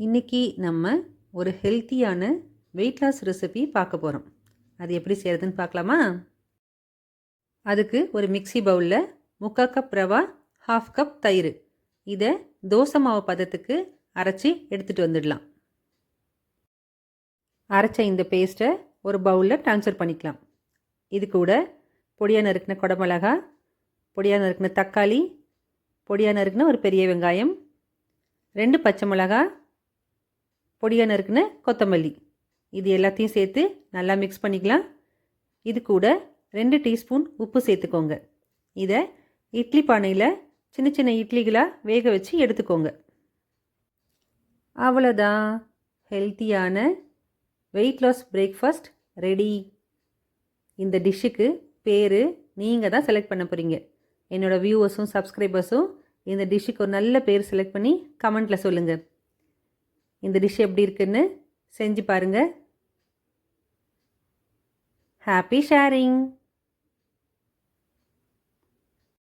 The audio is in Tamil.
இன்றைக்கி நம்ம ஒரு ஹெல்த்தியான வெயிட் லாஸ் ரெசிபி பார்க்க போகிறோம். அது எப்படி செய்கிறதுன்னு பார்க்கலாமா? அதுக்கு ஒரு மிக்ஸி பவுலில் 3/4 கப் ரவா, 1/2 கப் தயிர், இதை தோசை மாவு பதத்துக்கு அரைச்சி எடுத்துகிட்டு வந்துடலாம். அரைச்ச இந்த பேஸ்ட்டை ஒரு பவுலில் ட்ரான்ஸ்ஃபர் பண்ணிக்கலாம். இது கூட பொடியாக நறுக்கின குடமிளகா, பொடியாக நறுக்கின தக்காளி, பொடியாக நறுக்கின ஒரு பெரிய வெங்காயம், 2 பச்சை மிளகா, பொடியாக நறுக்கின கொத்தமல்லி, இது எல்லாத்தையும் சேர்த்து நல்லா மிக்ஸ் பண்ணிக்கலாம். இது கூட 2 டீஸ்பூன் உப்பு சேர்த்துக்கோங்க. இதை இட்லி பானையில் சின்ன சின்ன இட்லிகளாக வேக வச்சு எடுத்துக்கோங்க. அவ்வளோதான், ஹெல்த்தியான வெயிட் லாஸ் பிரேக்ஃபாஸ்ட் ரெடி. இந்த டிஷ்ஷுக்கு பேர் நீங்கள் தான் செலக்ட் பண்ண போகிறீங்க. என்னோடய வியூவர்ஸும் சப்ஸ்கிரைபர்ஸும் இந்த டிஷ்ஷுக்கு ஒரு நல்ல பேர் செலக்ட் பண்ணி கமெண்ட்டில் சொல்லுங்கள். இந்த டிஷ் எப்படி இருக்குன்னு செஞ்சு பாருங்கள். Happy sharing.